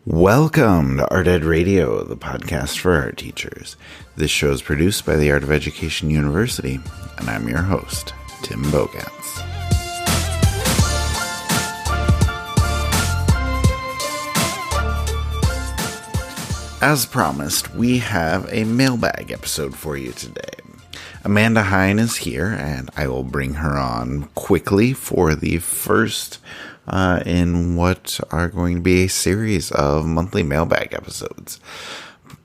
Welcome to Art Ed Radio, the podcast for art teachers. This show is produced by the Art of Education University, and I'm your host, Tim Bogans. As promised, we have a mailbag episode for you today. Amanda Hine is here, and I will bring her on quickly for the first in what are going to be a series of monthly mailbag episodes.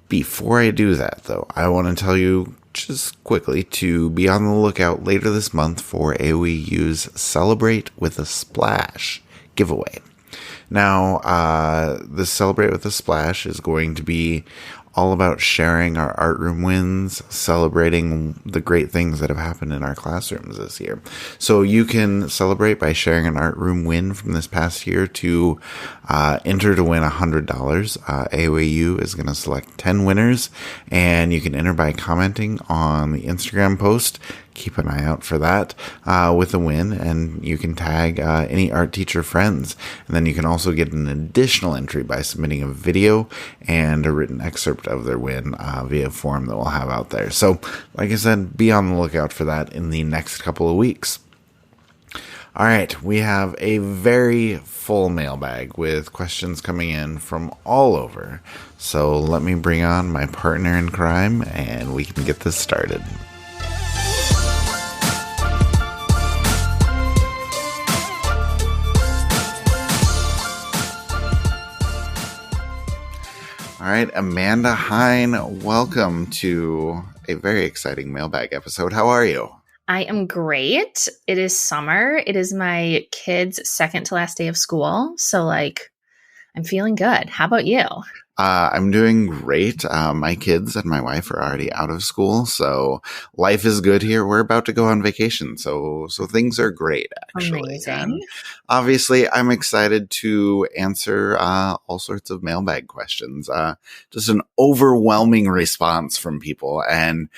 Before I do that, though, I want to tell you just quickly to be on the lookout later this month for AOEU's Celebrate with a Splash giveaway. Now, the Celebrate with a Splash is going to be all about sharing our art room wins, celebrating the great things that have happened in our classrooms this year. So you can celebrate by sharing an art room win from this past year to enter to win $100. AOAU is going to select 10 winners, and you can enter by commenting on the Instagram post. Keep an eye out for that with a win, and you can tag any art teacher friends. And then you can also get an additional entry by submitting a video and a written excerpt of their win via form that we'll have out there. So, like I said, be on the lookout for that in the next couple of weeks. All right, we have a very full mailbag with questions coming in from all over. So let me bring on my partner in crime, and we can get this started. All right, Amanda Hine, welcome to a very exciting mailbag episode. How are you? I am great. It is summer. It is my kids' second to last day of school. So, I'm feeling good. How about you? I'm doing great. My kids and my wife are already out of school, so life is good here. We're about to go on vacation, so things are great, actually. Amazing. And obviously, I'm excited to answer all sorts of mailbag questions. Just an overwhelming response from people, and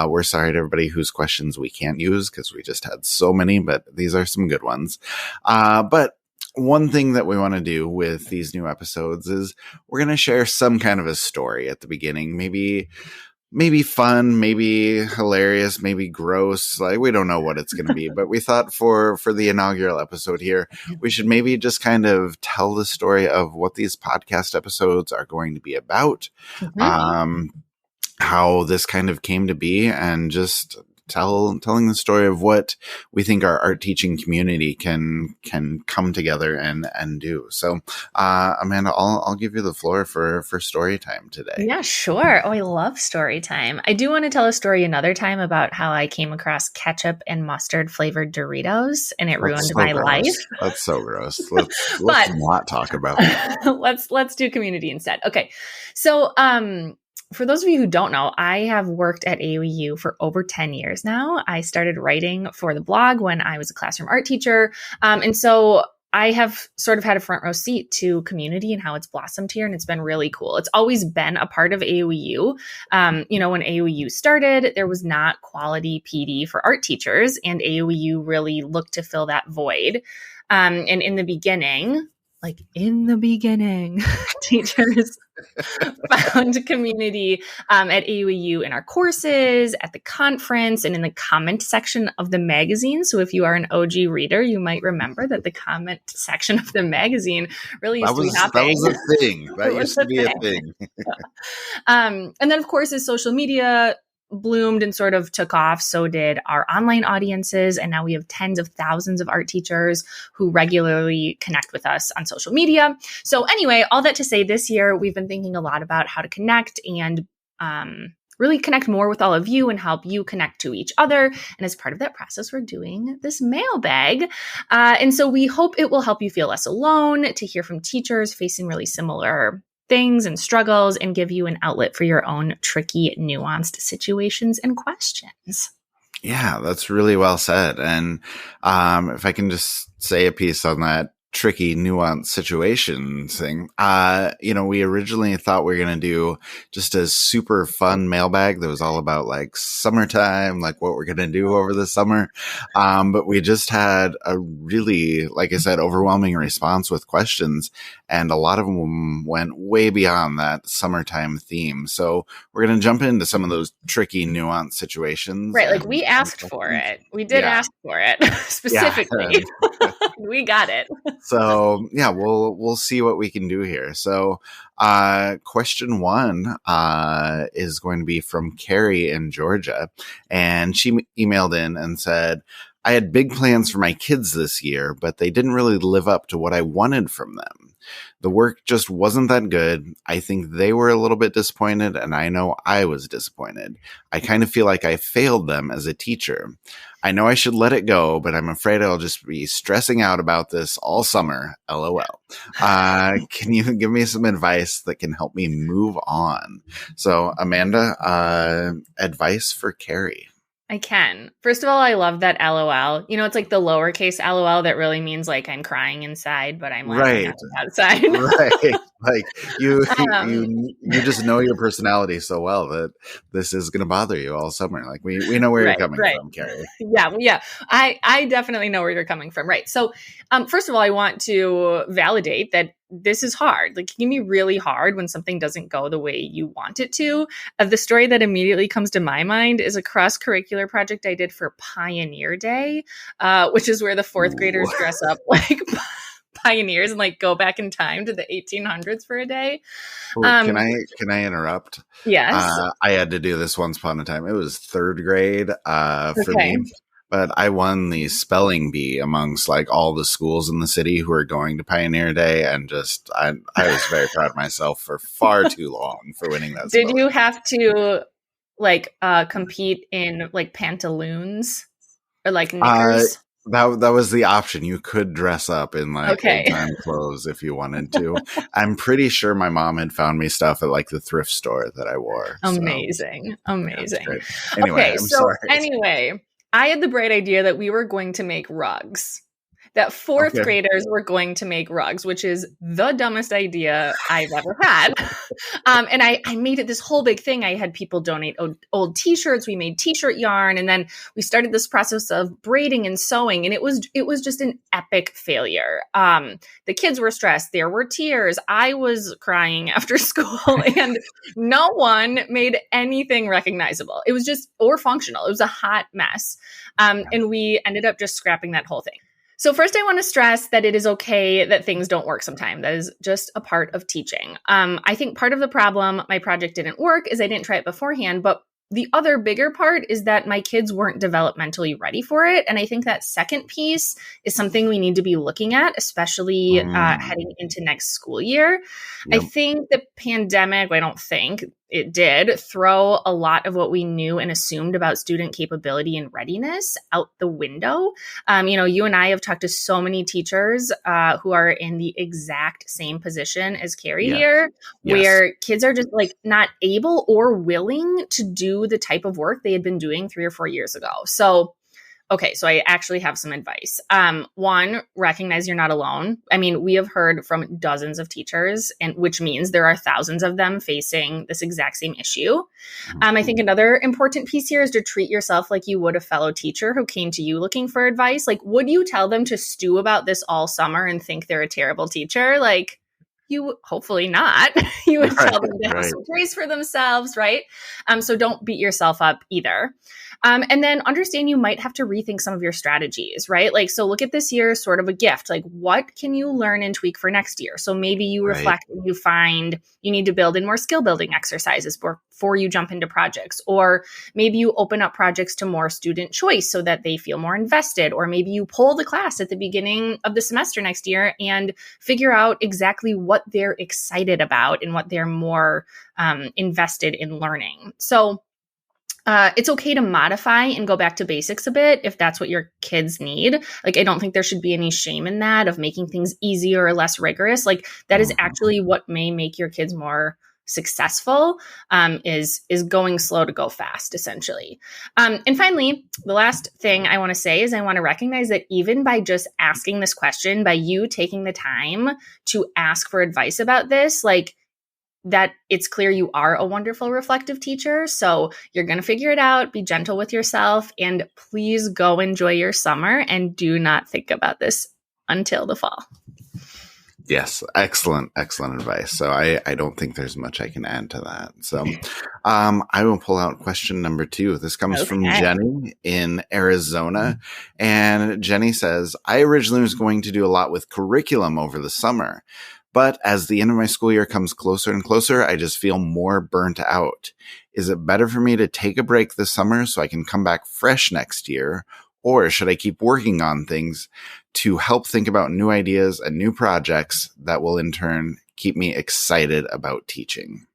we're sorry to everybody whose questions we can't use because we just had so many, but these are some good ones. But one thing that we want to do with these new episodes is we're going to share some kind of a story at the beginning. Maybe fun, maybe hilarious, maybe gross. We don't know what it's going to be, but we thought for the inaugural episode here, we should maybe just kind of tell the story of what these podcast episodes are going to be about, how this kind of came to be, and just telling the story of what we think our art teaching community can come together and do. So, Amanda, I'll give you the floor for story time today. Yeah, sure. Oh, I love story time. I do want to tell a story another time about how I came across ketchup and mustard flavored Doritos, and it ruined my life. That's so gross. Let's not talk about that. Let's do community instead. Okay, so for those of you who don't know, I have worked at AOEU for over 10 years now. I started writing for the blog when I was a classroom art teacher. And so I have sort of had a front row seat to community and how it's blossomed here. And it's been really cool. It's always been a part of AOEU. When AOEU started, there was not quality PD for art teachers, and AOEU really looked to fill that void. And in the beginning, teachers found community at AOEU in our courses, at the conference, and in the comment section of the magazine. So if you are an OG reader, you might remember that the comment section of the magazine really used to be happening. That was a thing. That used to be a thing. And then, of course, as social media bloomed and sort of took off, so did our online audiences. And now we have tens of thousands of art teachers who regularly connect with us on social media. So anyway, all that to say, this year, we've been thinking a lot about how to connect and really connect more with all of you and help you connect to each other. And as part of that process, we're doing this mailbag. And so we hope it will help you feel less alone, to hear from teachers facing really similar things and struggles, and give you an outlet for your own tricky, nuanced situations and questions. Yeah, that's really well said. And if I can just say a piece on that, tricky, nuanced situation thing. We originally thought we were going to do just a super fun mailbag that was all about like summertime, like what we're going to do over the summer. But we just had a really, like I said, overwhelming response with questions, and a lot of them went way beyond that summertime theme. So we're going to jump into some of those tricky, nuanced situations. Right. Like we asked for it. We did ask for it specifically. Yeah. We got it. So yeah, we'll see what we can do here. So question 1 is going to be from Carrie in Georgia, and she emailed in and said, I had big plans for my kids this year, but they didn't really live up to what I wanted from them. The work just wasn't that good. I think they were a little bit disappointed, and I know I was disappointed. I kind of feel like I failed them as a teacher. I know I should let it go, but I'm afraid I'll just be stressing out about this all summer. LOL. Can you give me some advice that can help me move on? So, Amanda, advice for Carrie. I can. First of all, I love that LOL. It's like the lowercase LOL that really means like I'm crying inside, but I'm laughing outside. Right. Like you just know your personality so well that this is going to bother you all summer. Like we know where you're coming from, Carrie. Yeah. I definitely know where you're coming from. Right. So, first of all, I want to validate that this is hard. Like, it can be really hard when something doesn't go the way you want it to. The story that immediately comes to my mind is a cross-curricular project I did for Pioneer Day, which is where the fourth graders dress up like pioneers and like go back in time to the 1800s for a day. Can I interrupt? Yes. I had to do this once upon a time. It was third grade for me. But I won the spelling bee amongst like all the schools in the city who are going to Pioneer Day, and just I was very proud of myself for far too long for winning that. Did you have to like compete in like pantaloons or like knickers? That was the option. You could dress up in like old-time clothes if you wanted to. I'm pretty sure my mom had found me stuff at like the thrift store that I wore. Amazing. Yeah, anyway, anyway, I had the bright idea that we were going to make rugs. That fourth graders were going to make rugs, which is the dumbest idea I've ever had. And I made it this whole big thing. I had people donate old t-shirts. We made t-shirt yarn. And then we started this process of braiding and sewing. And it was just an epic failure. The kids were stressed. There were tears. I was crying after school, and no one made anything recognizable. It was just, or functional. It was a hot mess. And we ended up just scrapping that whole thing. So first, I want to stress that it is okay that things don't work sometimes. That is just a part of teaching. I think part of the problem my project didn't work is I didn't try it beforehand, but the other bigger part is that my kids weren't developmentally ready for it. And I think that second piece is something we need to be looking at, especially heading into next school year. Yep. I think the pandemic, I don't think it did throw a lot of what we knew and assumed about student capability and readiness out the window. You and I have talked to so many teachers who are in the exact same position as Carrie here, where kids are just like not able or willing to do the type of work they had been doing 3 or 4 years ago. So I actually have some advice. One, recognize you're not alone. I mean, we have heard from dozens of teachers, and which means there are thousands of them facing this exact same issue. I think another important piece here is to treat yourself like you would a fellow teacher who came to you looking for advice. Like, would you tell them to stew about this all summer and think they're a terrible teacher? Like, you hopefully not. You would tell them to have some grace for themselves, right? So don't beat yourself up either. And then understand you might have to rethink some of your strategies, right? Like, so look at this year as sort of a gift. Like, what can you learn and tweak for next year? So maybe you reflect and you find you need to build in more skill building exercises before you jump into projects. Or maybe you open up projects to more student choice so that they feel more invested. Or maybe you poll the class at the beginning of the semester next year and figure out exactly what they're excited about and what they're more invested in learning. So it's okay to modify and go back to basics a bit if that's what your kids need. Like, I don't think there should be any shame in that of making things easier or less rigorous. Like, that is actually what may make your kids more successful is going slow to go fast, essentially. And finally, the last thing I want to say is I want to recognize that even by just asking this question, by you taking the time to ask for advice about this, like, that it's clear you are a wonderful reflective teacher. So you're going to figure it out, be gentle with yourself, and please go enjoy your summer and do not think about this until the fall. Yes, excellent advice. So I don't think there's much I can add to that. So I will pull out question number 2. This comes from Jenny in Arizona. And Jenny says, I originally was going to do a lot with curriculum over the summer. But as the end of my school year comes closer and closer, I just feel more burnt out. Is it better for me to take a break this summer so I can come back fresh next year? Or should I keep working on things to help think about new ideas and new projects that will in turn keep me excited about teaching?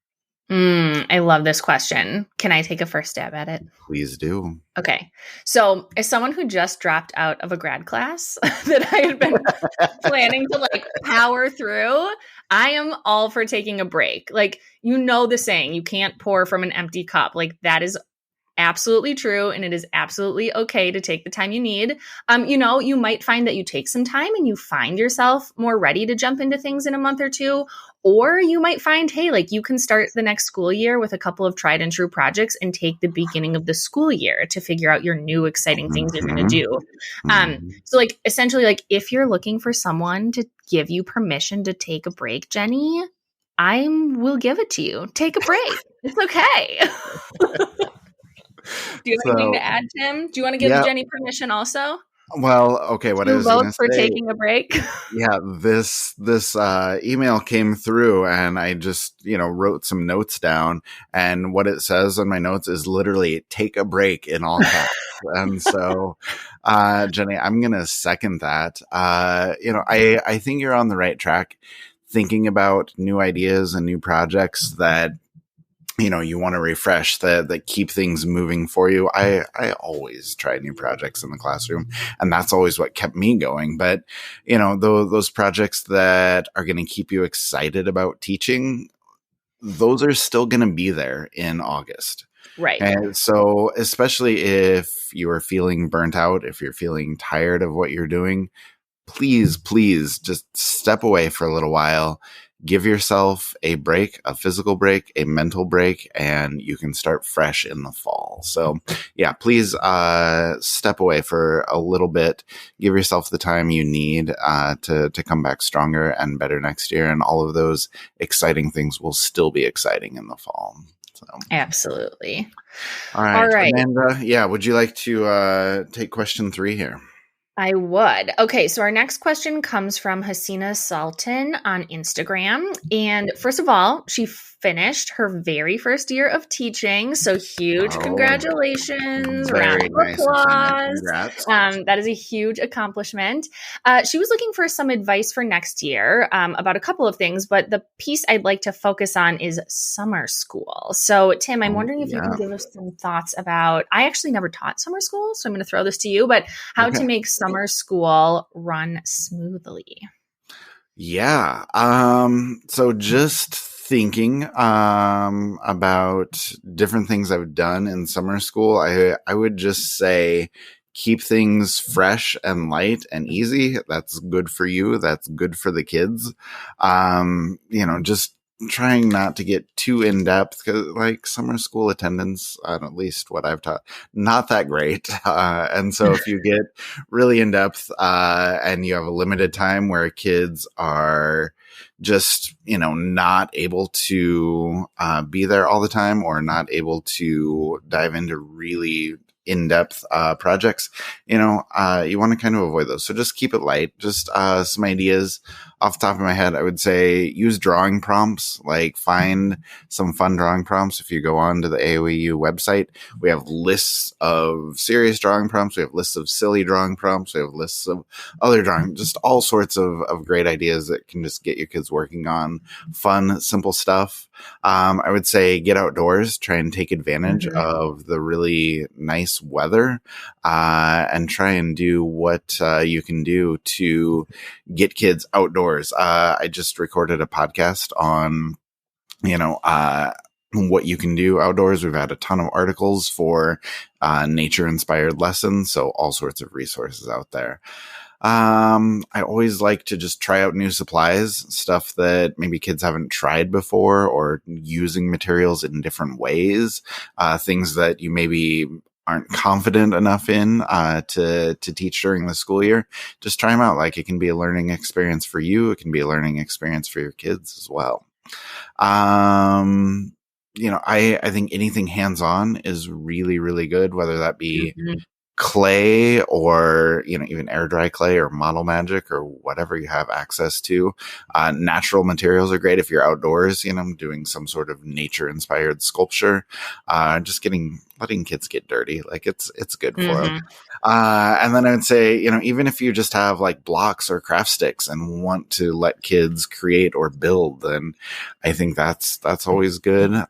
I love this question. Can I take a first stab at it? Please do. Okay. So as someone who just dropped out of a grad class that I had been planning to like power through, I am all for taking a break. Like, you know, the saying, you can't pour from an empty cup. Like, that is absolutely true. And it is absolutely okay to take the time you need. You know, you might find that you take some time and you find yourself more ready to jump into things in a month or two. Or you might find, hey, like, you can start the next school year with a couple of tried and true projects and take the beginning of the school year to figure out your new exciting things you're going to do. So like, essentially, like, if you're looking for someone to give you permission to take a break, Jenny, I will give it to you. Take a break. It's okay. Do you have anything to add, Tim? Do you want to give Jenny permission also? Well, okay. What I was going to say, taking a break. Yeah, this email came through, and I just wrote some notes down, and what it says on my notes is literally "take a break" in all caps. And so, Jenny, I'm going to second that. I think you're on the right track, thinking about new ideas and new projects that you want to refresh, that keep things moving for you. I always try new projects in the classroom, and that's always what kept me going. But, those projects that are going to keep you excited about teaching, those are still going to be there in August. Right. And so, especially if you are feeling burnt out, if you're feeling tired of what you're doing, please just step away for a little while. Give yourself a break, a physical break, a mental break, and you can start fresh in the fall. So yeah, please step away for a little bit. Give yourself the time you need to come back stronger and better next year. And all of those exciting things will still be exciting in the fall. So. Absolutely. All right. Amanda, would you like to take question 3 here? I would. Okay, so our next question comes from Hasina Sultan on Instagram. And first of all, she finished her very first year of teaching. So huge congratulations. Round of applause. That is a huge accomplishment. She was looking for some advice for next year about a couple of things, but the piece I'd like to focus on is summer school. So Tim, I'm wondering if you can give us some thoughts about, I actually never taught summer school, so I'm going to throw this to you, but how to make summer school run smoothly. Yeah. So just thinking about different things I've done in summer school, I would just say keep things fresh and light and easy. That's good for you. That's good for the kids. Just trying not to get too in depth, because like summer school attendance, at least what I've taught, not that great. And so if you get really in depth and you have a limited time where kids are just, not able to be there all the time, or not able to dive into really in-depth projects, you want to kind of avoid those. So just keep it light. Just some ideas off the top of my head. I would say use drawing prompts, like find some fun drawing prompts. If you go on to the AOEU website, we have lists of serious drawing prompts. We have lists of silly drawing prompts. We have lists of other drawing, just all sorts of great ideas that can just get your kids working on fun, simple stuff. I would say get outdoors, try and take advantage of the really nice weather, and try and do what you can do to get kids outdoors. I just recorded a podcast on what you can do outdoors. We've had a ton of articles for nature inspired lessons. So all sorts of resources out there. I always like to just try out new supplies, stuff that maybe kids haven't tried before, or using materials in different ways, things that you maybe aren't confident enough in to teach during the school year. Just try them out. Like, it can be a learning experience for you. It can be a learning experience for your kids as well. I think anything hands-on is really, really good, whether that be clay or, even air dry clay or model magic or whatever you have access to. Natural materials are great if you're outdoors, doing some sort of nature inspired sculpture. Just letting kids get dirty. Like, it's good for them. And then I would say, even if you just have like blocks or craft sticks and want to let kids create or build, then I think that's always good.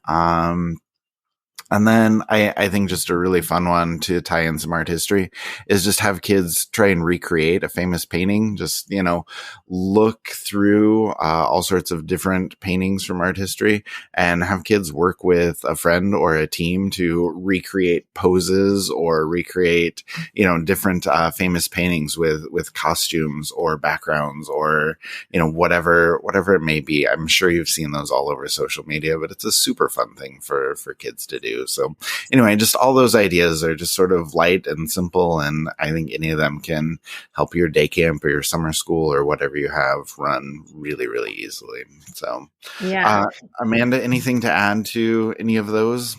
And then I think just a really fun one to tie in some art history is just have kids try and recreate a famous painting. Just, look through all sorts of different paintings from art history and have kids work with a friend or a team to recreate poses or recreate, different famous paintings with costumes or backgrounds or, whatever it may be. I'm sure you've seen those all over social media, but it's a super fun thing for kids to do. So anyway, just all those ideas are just sort of light and simple. And I think any of them can help your day camp or your summer school or whatever you have run really, really easily. So, yeah. Amanda, anything to add to any of those?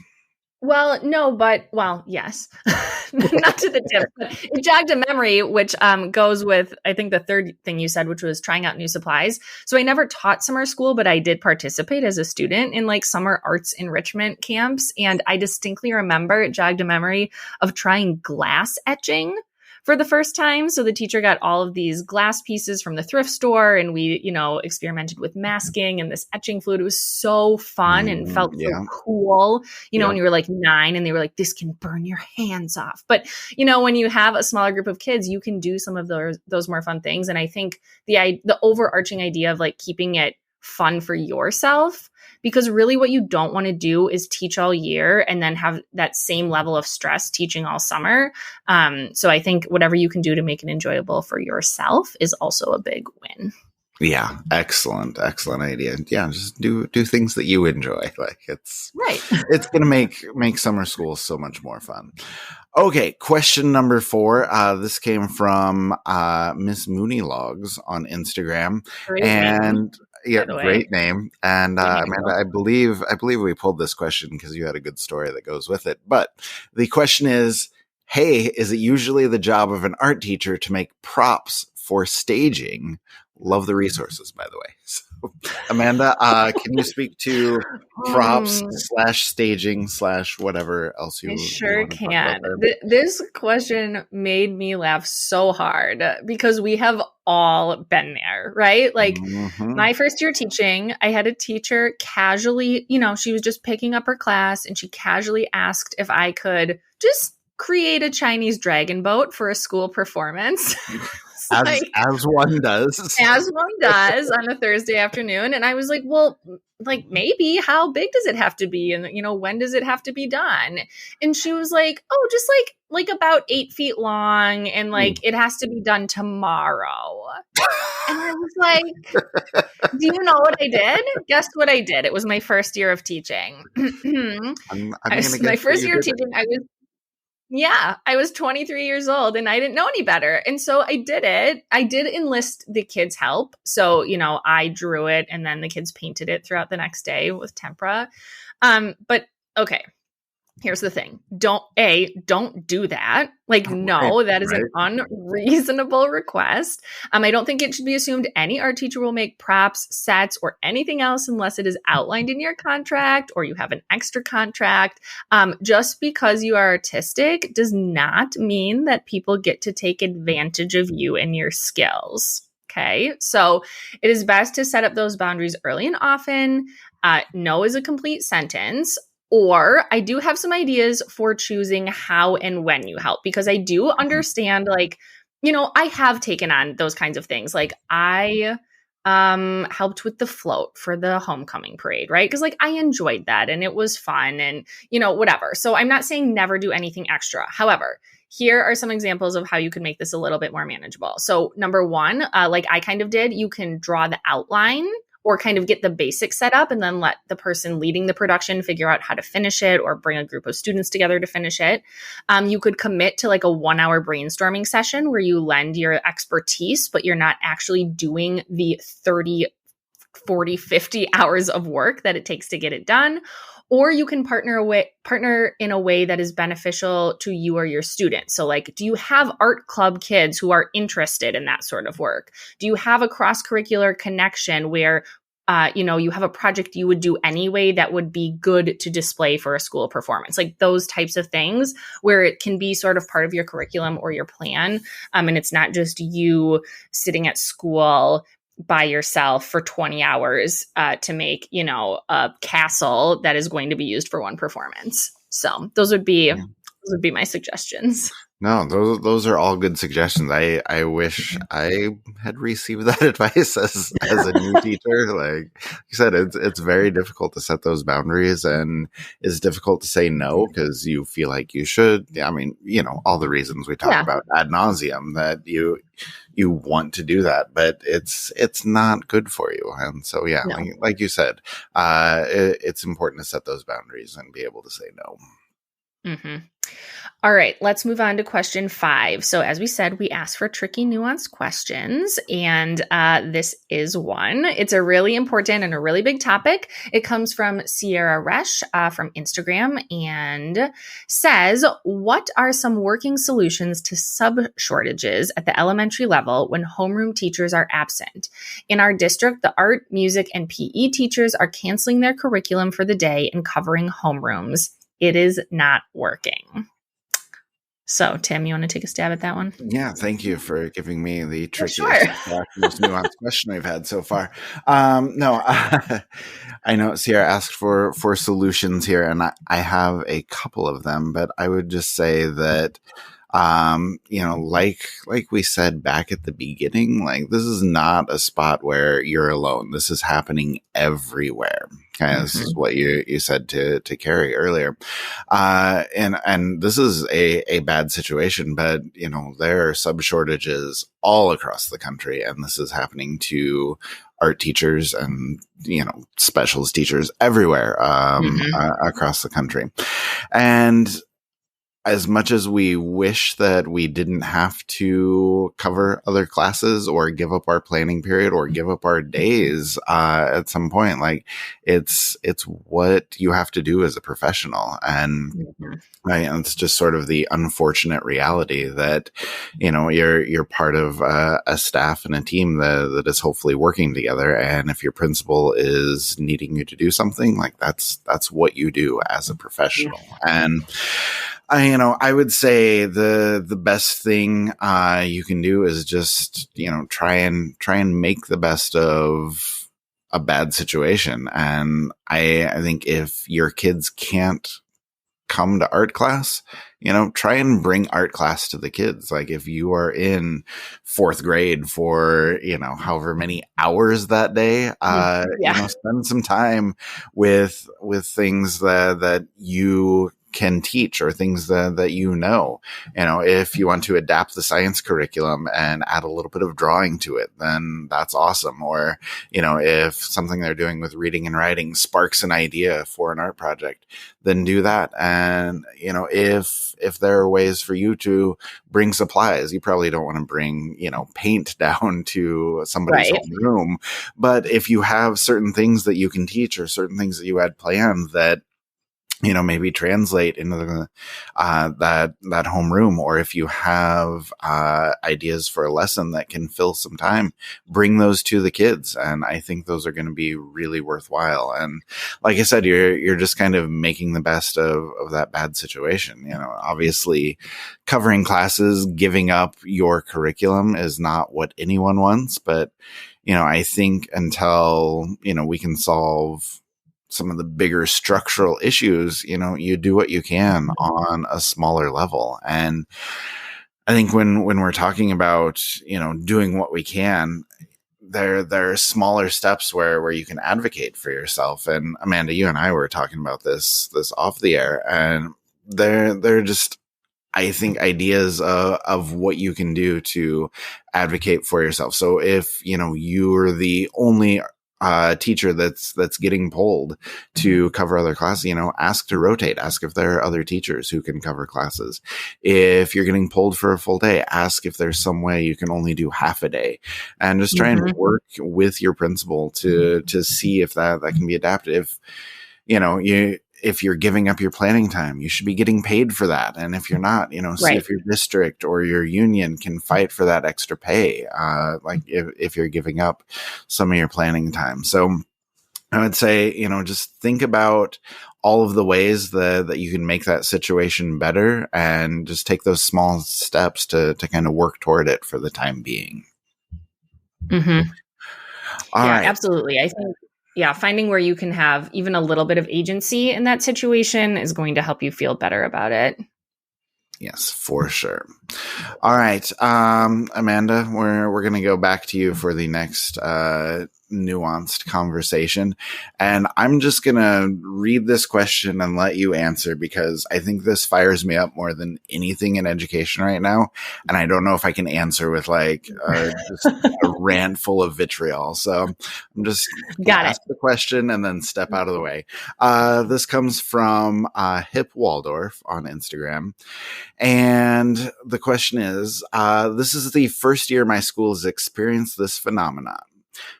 Well, no, but yes, not to the tip, but it jogged a memory, which goes with, I think, the third thing you said, which was trying out new supplies. So I never taught summer school, but I did participate as a student in like summer arts enrichment camps. And I distinctly remember it jogged a memory of trying glass etching for the first time. So the teacher got all of these glass pieces from the thrift store and we, experimented with masking and this etching fluid. It was so fun and felt so cool, when you were like 9 and they were like, this can burn your hands off. But, when you have a smaller group of kids, you can do some of those more fun things. And I think the overarching idea of like keeping it fun for yourself, because really what you don't want to do is teach all year and then have that same level of stress teaching all summer. So I think whatever you can do to make it enjoyable for yourself is also a big win. Yeah. Excellent idea. Yeah. Just do things that you enjoy. Like, it's right. It's going to make summer school so much more fun. Okay. Question number 4. This came from Miss Mooney Logs on Instagram. Great name. Yeah, great name. And Amanda, I believe we pulled this question because you had a good story that goes with it. But the question is, hey, is it usually the job of an art teacher to make props for staging? Love the resources, by the way. So, Amanda, can you speak to props / staging / whatever else you? I sure can. This question made me laugh so hard because we have all been there, right? Like my first year teaching, I had a teacher casually, she was just picking up her class and she casually asked if I could just create a Chinese dragon boat for a school performance. As one does. As one does on a Thursday afternoon. And I was like, well, like, maybe how big does it have to be? And, when does it have to be done? And she was like, oh, just like about 8 feet long. And like, it has to be done tomorrow. And I was like, do you know what I did? Guess what I did? It was my first year of teaching. My first year of teaching, I was 23 years old and I didn't know any better. And so I did it. I did enlist the kids' help. So, I drew it and then the kids painted it throughout the next day with tempera. But okay, here's the thing. Don't do that. Like, no, that is an unreasonable request. I don't think it should be assumed any art teacher will make props, sets, or anything else unless it is outlined in your contract or you have an extra contract. Just because you are artistic does not mean that people get to take advantage of you and your skills. Okay, so it is best to set up those boundaries early and often. No is a complete sentence. Or I do have some ideas for choosing how and when you help, because I do understand, like, I have taken on those kinds of things. Like, I helped with the float for the homecoming parade, right? Because like I enjoyed that and it was fun and whatever. So I'm not saying never do anything extra. However, here are some examples of how you can make this a little bit more manageable. So number one, like I kind of did, you can draw the outline or kind of get the basics set up and then let the person leading the production figure out how to finish it or bring a group of students together to finish it. You could commit to like a 1-hour brainstorming session where you lend your expertise, but you're not actually doing the 30, 40, 50 hours of work that it takes to get it done. Or you can partner in a way that is beneficial to you or your students. So like, do you have art club kids who are interested in that sort of work? Do you have a cross-curricular connection where you have a project you would do anyway that would be good to display for a school performance, like those types of things where it can be sort of part of your curriculum or your plan. And it's not just you sitting at school by yourself for 20 hours to make, a castle that is going to be used for one performance. So those would be my suggestions. No, those are all good suggestions. I wish I had received that advice as a new teacher. Like you said, it's very difficult to set those boundaries, and it's difficult to say no because you feel like you should. I mean, all the reasons we talk about ad nauseum that you want to do that, but it's not good for you. And so, no. like you said, it's important to set those boundaries and be able to say no. Mm-hmm. All right, let's move on to question 5. So as we said, we asked for tricky, nuanced questions, and this is one. It's a really important and a really big topic. It comes from Sierra Resch from Instagram and says, what are some working solutions to sub-shortages at the elementary level when homeroom teachers are absent? In our district, the art, music, and PE teachers are canceling their curriculum for the day and covering homerooms. It is not working. So, Tim, you want to take a stab at that one? Yeah, thank you for giving me the trickiest, most nuanced question we've had so far. I know Sierra asked for solutions here, and I have a couple of them, but I would just say that, like we said back at the beginning, like this is not a spot where you're alone. This is happening everywhere. Okay, this is what you said to Carrie earlier. And this is a bad situation, but there are sub shortages all across the country, and this is happening to art teachers and, specials teachers everywhere, across the country. And as much as we wish that we didn't have to cover other classes or give up our planning period or give up our days at some point, like it's what you have to do as a professional. And right, and it's just sort of the unfortunate reality that, you're part of a staff and a team that is hopefully working together. And if your principal is needing you to do something, like that's what you do as a professional. And I would say the best thing you can do is just try and make the best of a bad situation. And I think if your kids can't come to art class, try and bring art class to the kids. Like if you are in 4th grade for, however many hours that day, spend some time with things that you can teach or things that if you want to adapt the science curriculum and add a little bit of drawing to it, then that's awesome. Or, if something they're doing with reading and writing sparks an idea for an art project, then do that. And, if there are ways for you to bring supplies, you probably don't want to bring, paint down to somebody's own room. But if you have certain things that you can teach or certain things that you had planned that, maybe translate into that homeroom, or if you have ideas for a lesson that can fill some time, bring those to the kids. And I think those are going to be really worthwhile. And like I said, you're just kind of making the best of that bad situation. Obviously covering classes, giving up your curriculum is not what anyone wants, but I think until we can solve some of the bigger structural issues, you do what you can on a smaller level. And I think when we're talking about, doing what we can, there are smaller steps where you can advocate for yourself. And Amanda, you and I were talking about this off the air, and they're just, I think, ideas of what you can do to advocate for yourself. So if, you're the only teacher that's getting pulled to cover other classes, ask to rotate, ask if there are other teachers who can cover classes. If you're getting pulled for a full day, ask if there's some way you can only do half a day, and just try and work with your principal to see if that can be adapted. If you're giving up your planning time, you should be getting paid for that. And if you're not, see if your district or your union can fight for that extra pay. Like if you're giving up some of your planning time. So I would say, just think about all of the ways that you can make that situation better, and just take those small steps to kind of work toward it for the time being. Mm-hmm. All right. Absolutely. I think, finding where you can have even a little bit of agency in that situation is going to help you feel better about it. Yes, for sure. All right. Amanda, we're going to go back to you for the next nuanced conversation. And I'm just going to read this question and let you answer, because I think this fires me up more than anything in education right now. And I don't know if I can answer with just a rant full of vitriol. So I'm just going to ask the question and then step out of the way. This comes from Hip Waldorf on Instagram. And the question is, this is the first year my school has experienced this phenomenon.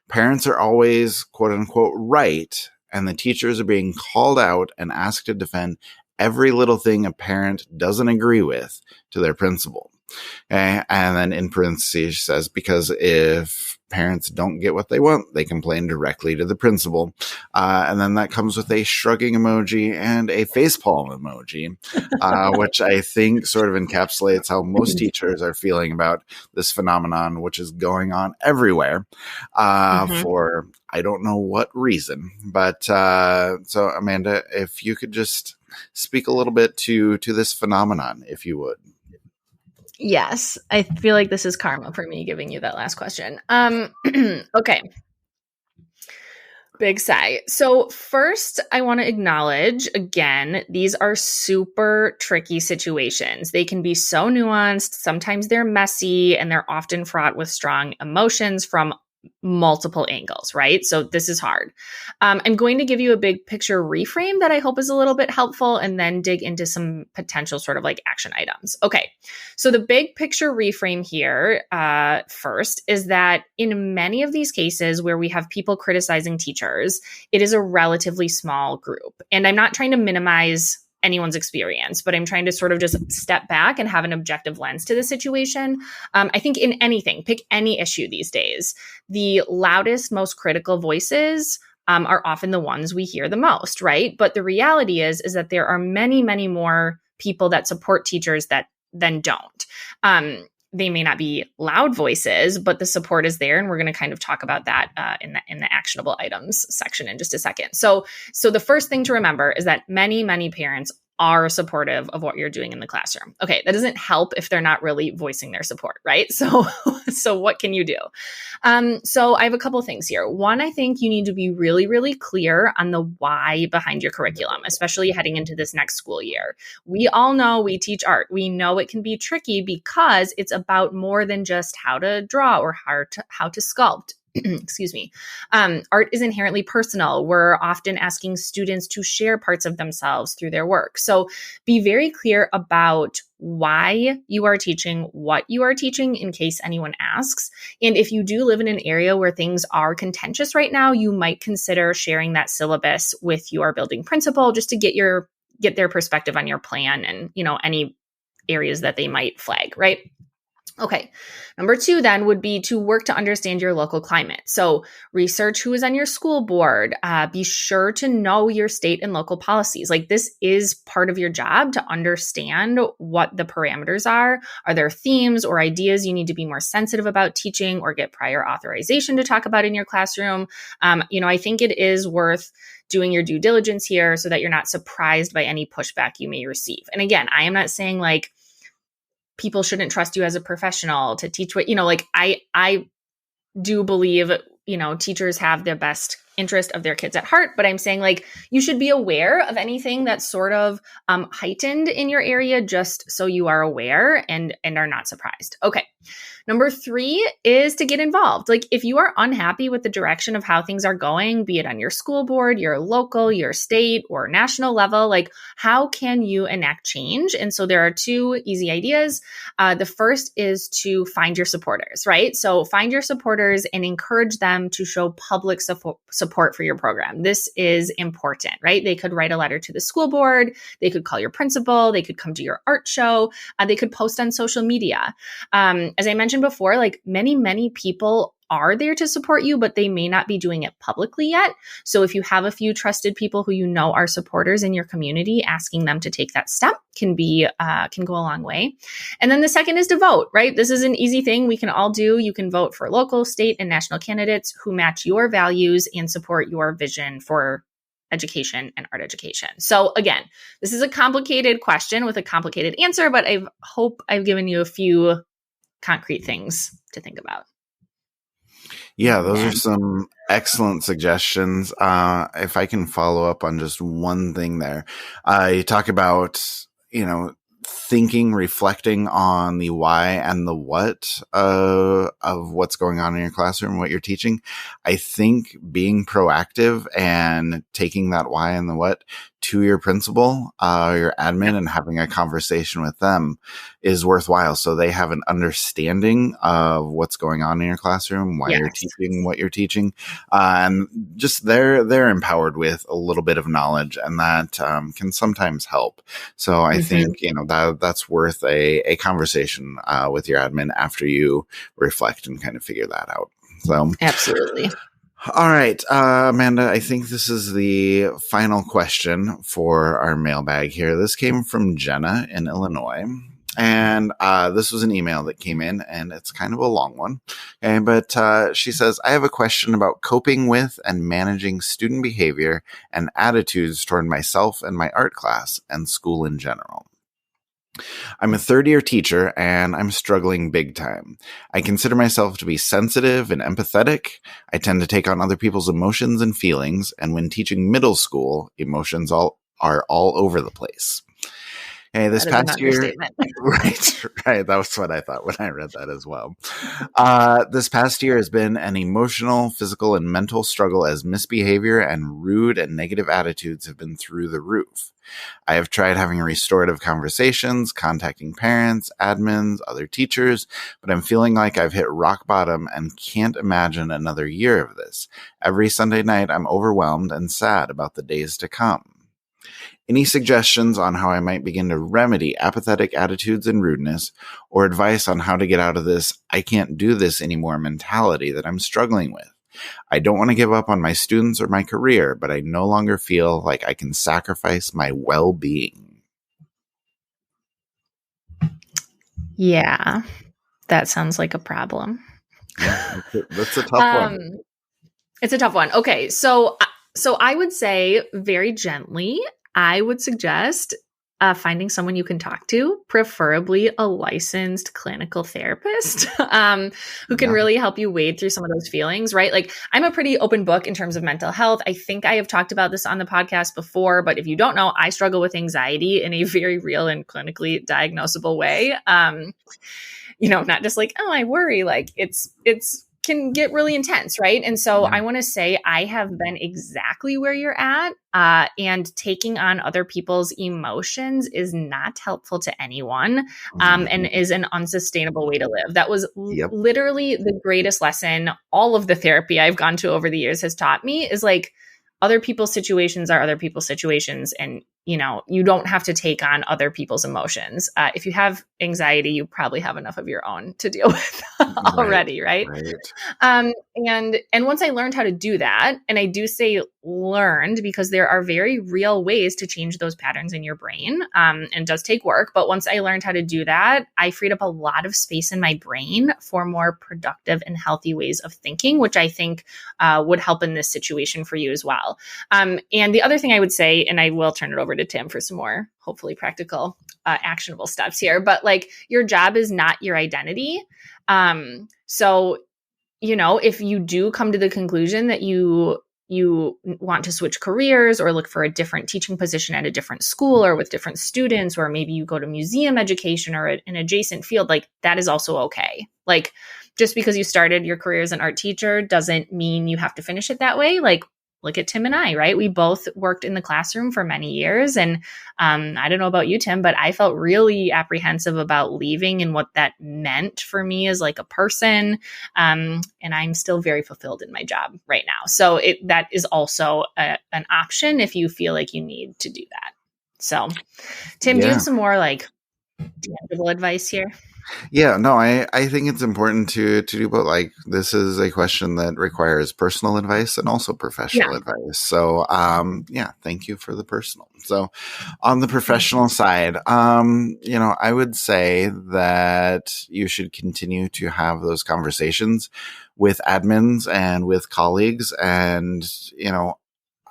Parents are always, quote unquote, right, and the teachers are being called out and asked to defend every little thing a parent doesn't agree with to their principal. Okay? And then in parentheses, she says, because if parents don't get what they want, they complain directly to the principal. And then that comes with a shrugging emoji and a facepalm emoji, which I think sort of encapsulates how most teachers are feeling about this phenomenon, which is going on everywhere for I don't know what reason. But so, Amanda, if you could just speak a little bit to this phenomenon, if you would. Yes, I feel like this is karma for me giving you that last question. Okay. Big sigh. So first, I want to acknowledge, again, these are super tricky situations. They can be so nuanced. Sometimes they're messy, and they're often fraught with strong emotions from multiple angles, right? So this is hard. I'm going to give you a big picture reframe that I hope is a little bit helpful, and then dig into some potential sort of like action items. Okay. So the big picture reframe here first is that in many of these cases where we have people criticizing teachers, it is a relatively small group. And I'm not trying to minimize anyone's experience, but I'm trying to sort of just step back and have an objective lens to the situation. I think in anything, pick any issue these days, the loudest, most critical voices are often the ones we hear the most, right? But the reality is that there are many, many more people that support teachers than don't. They may not be loud voices, but the support is there. And we're going to kind of talk about that in the actionable items section in just a second. So the first thing to remember is that many, many parents are supportive of what you're doing in the classroom. Okay, that doesn't help if they're not really voicing their support, right? So what can you do? So I have a couple of things here. One, I think you need to be really, really clear on the why behind your curriculum, especially heading into this next school year. We all know we teach art. We know it can be tricky because it's about more than just how to draw or how to sculpt. Excuse me. Art is inherently personal. We're often asking students to share parts of themselves through their work. So be very clear about why you are teaching, what you are teaching in case anyone asks. And if you do live in an area where things are contentious right now, you might consider sharing that syllabus with your building principal just to get their perspective on your plan and, any areas that they might flag, right? Okay. Number 2 then would be to work to understand your local climate. So research who is on your school board. Be sure to know your state and local policies. Like this is part of your job to understand what the parameters are. Are there themes or ideas you need to be more sensitive about teaching or get prior authorization to talk about in your classroom? I think it is worth doing your due diligence here so that you're not surprised by any pushback you may receive. And again, I am not saying people shouldn't trust you as a professional to teach what, I do believe, teachers have the best interest of their kids at heart, but I'm saying like you should be aware of anything that's sort of heightened in your area, just so you are aware and are not surprised. Okay. Number 3 is to get involved. Like if you are unhappy with the direction of how things are going, be it on your school board, your local, your state, or national level, like how can you enact change? And so there are 2 easy ideas. The first is to find your supporters, right? So find your supporters and encourage them to show public support for your program. This is important, right? They could write a letter to the school board. They could call your principal. They could come to your art show. They could post on social media. As I mentioned before, like many people are there to support you, but they may not be doing it publicly yet. So if you have a few trusted people who you know are supporters in your community, asking them to take that step can go a long way. And then the second is to vote, right? This is an easy thing we can all do. You can vote for local, state, and national candidates who match your values and support your vision for education and art education. So again, this is a complicated question with a complicated answer, but I hope I've given you a few concrete things to think about. Yeah, those are some excellent suggestions. If I can follow up on just one thing there, you talk about, thinking, reflecting on the why and the what of what's going on in your classroom, what you're teaching. I think being proactive and taking that why and the what to your principal, your admin, and having a conversation with them is worthwhile. So they have an understanding of what's going on in your classroom, why you're teaching what you're teaching. And just they're empowered with a little bit of knowledge, and that can sometimes help. So I think, that's worth a conversation with your admin after you reflect and kind of figure that out. So absolutely. All right, Amanda, I think this is the final question for our mailbag here. This came from Jenna in Illinois. And this was an email that came in, and it's kind of a long one. Okay, but she says, I have a question about coping with and managing student behavior and attitudes toward myself and my art class and school in general. I'm a third-year teacher, and I'm struggling big time. I consider myself to be sensitive and empathetic. I tend to take on other people's emotions and feelings, and when teaching middle school, emotions are all over the place. Hey, this past year, right. That was what I thought when I read that as well. This past year has been an emotional, physical, and mental struggle as misbehavior and rude and negative attitudes have been through the roof. I have tried having restorative conversations, contacting parents, admins, other teachers, but I'm feeling like I've hit rock bottom and can't imagine another year of this. Every Sunday night, I'm overwhelmed and sad about the days to come. Any suggestions on how I might begin to remedy apathetic attitudes and rudeness, or advice on how to get out of this I can't do this anymore mentality that I'm struggling with? I don't want to give up on my students or my career, but I no longer feel like I can sacrifice my well-being. Yeah, that sounds like a problem. Yeah, that's a tough one. It's a tough one. Okay, so I would say very gently, I would suggest finding someone you can talk to, preferably a licensed clinical therapist who can really help you wade through some of those feelings, right? Like I'm a pretty open book in terms of mental health. I think I have talked about this on the podcast before, but if you don't know, I struggle with anxiety in a very real and clinically diagnosable way. Not just like, oh, I worry, like it's can get really intense, right? And so I want to say I have been exactly where you're at, and taking on other people's emotions is not helpful to anyone, and is an unsustainable way to live. That was literally the greatest lesson all of the therapy I've gone to over the years has taught me is like, other people's situations are other people's situations. And, you don't have to take on other people's emotions. If you have anxiety, you probably have enough of your own to deal with already. Right. And once I learned how to do that, and I do say learned because there are very real ways to change those patterns in your brain. And it does take work. But once I learned how to do that, I freed up a lot of space in my brain for more productive and healthy ways of thinking, which I think would help in this situation for you as well. And the other thing I would say, and I will turn it over to Tim for some more, hopefully practical, actionable steps here, but like your job is not your identity. So if you do come to the conclusion that you want to switch careers or look for a different teaching position at a different school or with different students, or maybe you go to museum education or an adjacent field, like that is also okay. Like just because you started your career as an art teacher doesn't mean you have to finish it that way. Like look at Tim and I, right? We both worked in the classroom for many years. And I don't know about you, Tim, but I felt really apprehensive about leaving and what that meant for me as like a person. And I'm still very fulfilled in my job right now. So that is also an option if you feel like you need to do that. So, Tim, do you have some more like tangible advice here? Yeah, no, I think it's important to do both. Like this is a question that requires personal advice and also professional advice. So thank you for the personal. So on the professional side, I would say that you should continue to have those conversations with admins and with colleagues. And,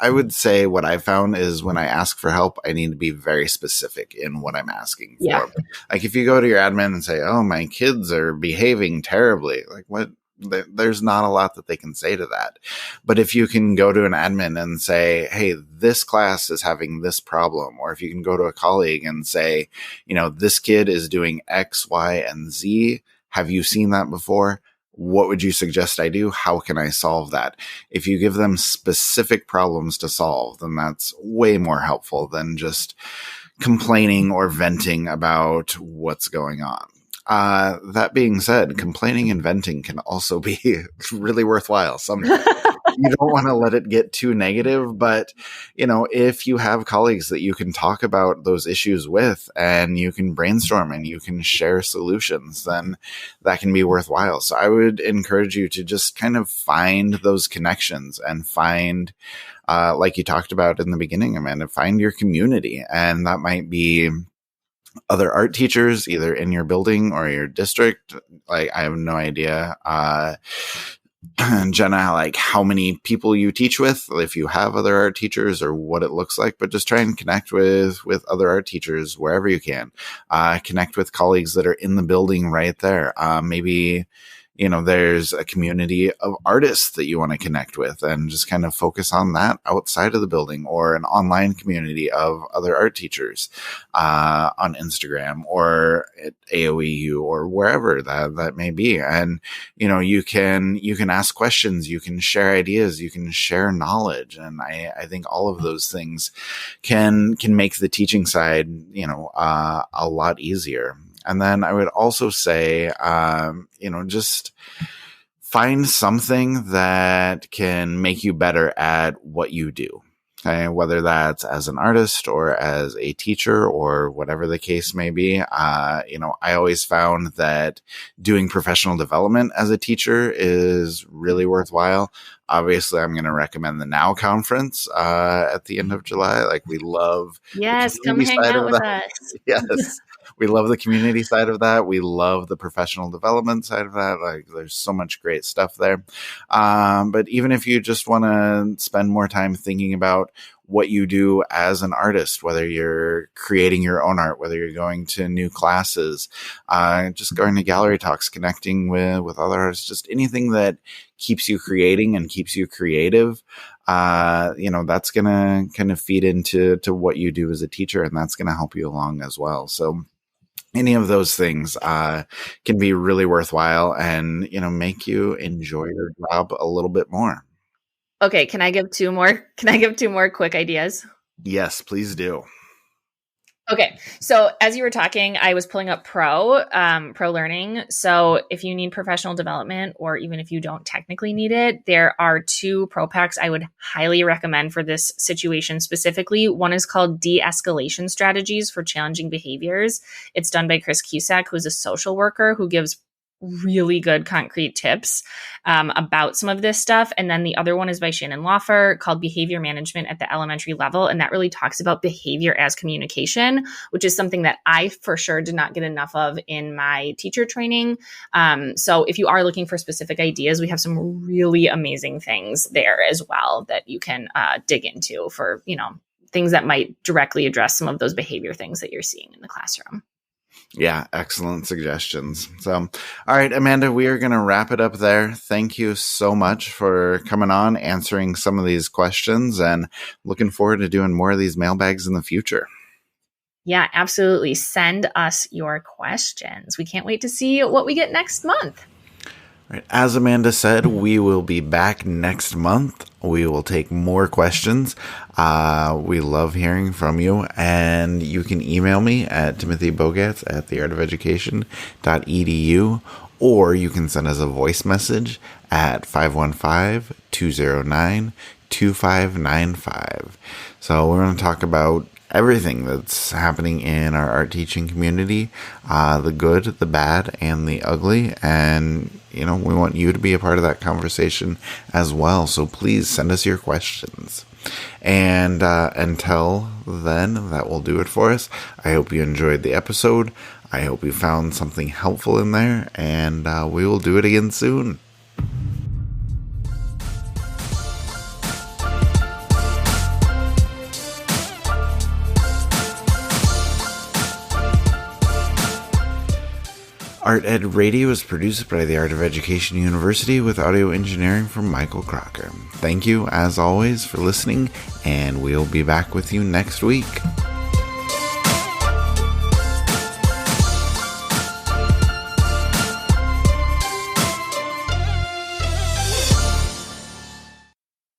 I would say what I found is when I ask for help, I need to be very specific in what I'm asking for. Yeah. Like if you go to your admin and say, "Oh, my kids are behaving terribly," like what? There's not a lot that they can say to that. But if you can go to an admin and say, "Hey, this class is having this problem," or if you can go to a colleague and say, "This kid is doing X, Y, and Z. Have you seen that before? What would you suggest I do? How can I solve that?" If you give them specific problems to solve, then that's way more helpful than just complaining or venting about what's going on. That being said, complaining and venting can also be really worthwhile sometimes. You don't want to let it get too negative, but if you have colleagues that you can talk about those issues with and you can brainstorm and you can share solutions, then that can be worthwhile. So I would encourage you to just kind of find those connections and find, like you talked about in the beginning, Amanda, find your community. And that might be other art teachers, either in your building or your district. Like, I have no idea, Jenna, like how many people you teach with, if you have other art teachers or what it looks like, but just try and connect with other art teachers wherever you can. Connect with colleagues that are in the building right there. Maybe, there's a community of artists that you want to connect with and just kind of focus on that outside of the building, or an online community of other art teachers on Instagram or at AOEU or wherever that may be. And, you can ask questions, you can share ideas, you can share knowledge. And I think all of those things can make the teaching side, a lot easier. And then I would also say, just find something that can make you better at what you do. Okay? Whether that's as an artist or as a teacher or whatever the case may be. I always found that doing professional development as a teacher is really worthwhile. Obviously, I'm going to recommend the Now Conference at the end of July. Like, we love the community come hang out with us. Yes. We love the community side of that. We love the professional development side of that. Like, there's so much great stuff there. But even if you just want to spend more time thinking about what you do as an artist, whether you're creating your own art, whether you're going to new classes, just going to gallery talks, connecting with other artists, just anything that keeps you creating and keeps you creative, that's going to kind of feed into what you do as a teacher, and that's going to help you along as well. So any of those things can be really worthwhile and, make you enjoy your job a little bit more. Okay, can I give two more quick ideas? Yes, please do. Okay, so as you were talking, I was pulling up Pro Learning. So if you need professional development, or even if you don't technically need it, there are 2 Pro Packs I would highly recommend for this situation specifically. One is called De-Escalation Strategies for Challenging Behaviors. It's done by Chris Cusack, who's a social worker who gives really good concrete tips about some of this stuff. And then the other one is by Shannon Lawfer, called Behavior Management at the Elementary Level. And that really talks about behavior as communication, which is something that I for sure did not get enough of in my teacher training. So if you are looking for specific ideas, we have some really amazing things there as well that you can dig into for, things that might directly address some of those behavior things that you're seeing in the classroom. Yeah, excellent suggestions. So, all right, Amanda, we are going to wrap it up there. Thank you so much for coming on, answering some of these questions, and looking forward to doing more of these mailbags in the future. Yeah, absolutely. Send us your questions. We can't wait to see what we get next month. Right. As Amanda said, we will be back next month. We will take more questions. We love hearing from you, and you can email me at timothybogats@theartofeducation.edu, or you can send us a voice message at 515-209-2595. So we're going to talk about everything that's happening in our art teaching community, the good, the bad, and the ugly. And, we want you to be a part of that conversation as well. So please send us your questions. And until then, that will do it for us. I hope you enjoyed the episode. I hope you found something helpful in there. And we will do it again soon. Art Ed Radio is produced by the Art of Education University with audio engineering from Michael Crocker. Thank you, as always, for listening, and we'll be back with you next week.